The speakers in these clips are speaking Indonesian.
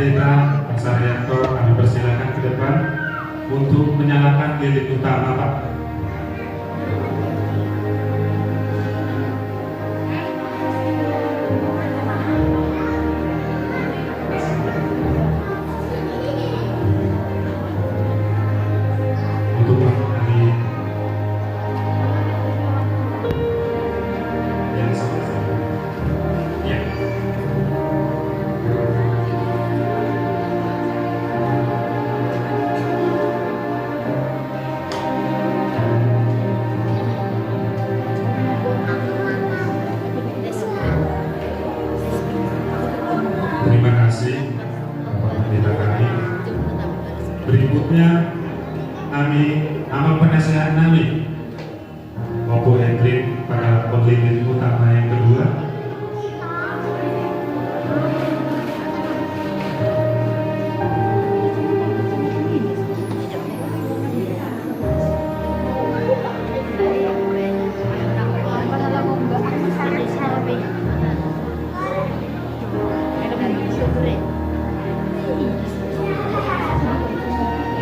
Pendeta Pak Saryanto, kami persilakan ke depan untuk menyalakan lilin utama, Pak. Untuk kami yang sama-sama. Ya. Terima kasih Bapak Pendeta kami. Berikutnya kami amal penasehat kami Opo Hendrik pada pelilin utama yang kedua.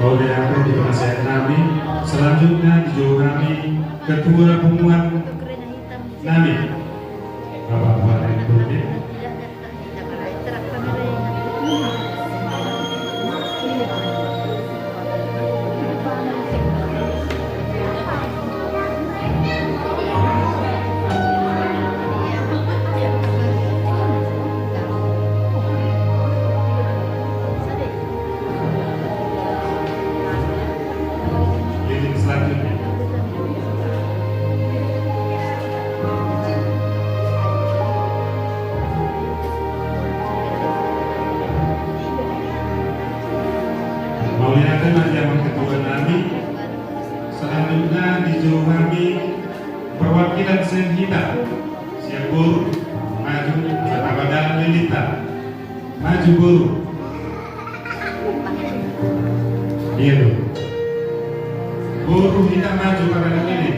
Oleh apa di penasehat kami, selanjutnya dijauh kami ketua pemuat kami Bapak Bupati Budi. Lilin selanjutnya Mauliakan Mariaman ketua kami. Selanjutnya dijauh kami perwakilan Senhita Siap Guru maju bersama dalam Lilita maju guru. Iya tuh. Guru kita maju pada ini.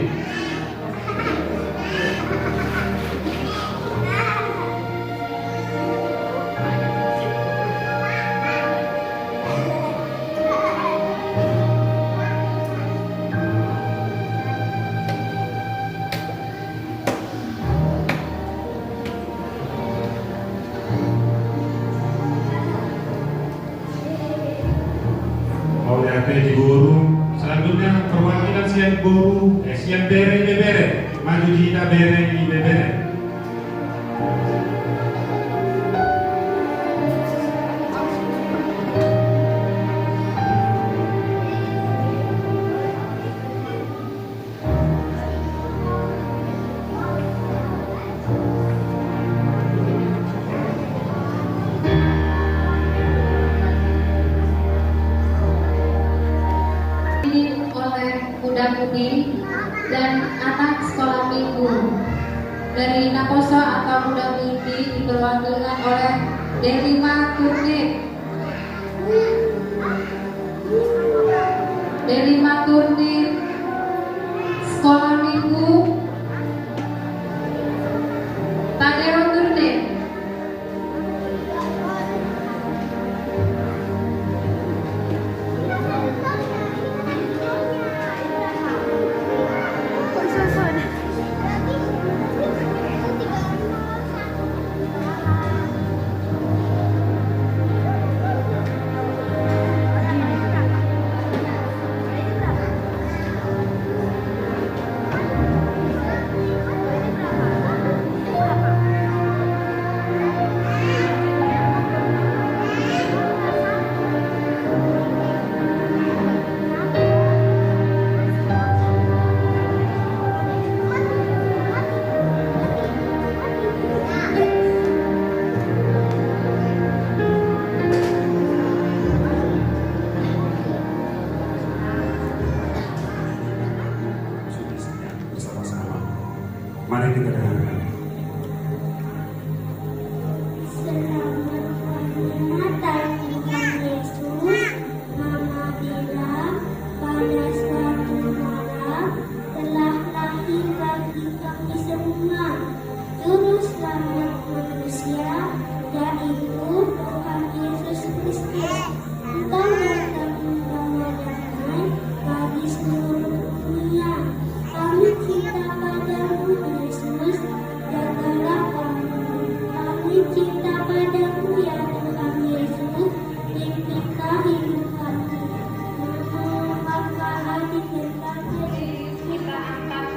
Oleh apa di guru. Selanjutnya perwakilan siap guru, siap bere maju kita bere. Oleh muda-mudi dan anak sekolah minggu dari Naposo atau muda-mudi diperwakilan oleh Delima Turnip. Delima Turnip sekolah minggu Tadero Turnip. kami cinta padamu ya Tuhan Yesus, kita hidup kami. Maka hati dan kami kita angkat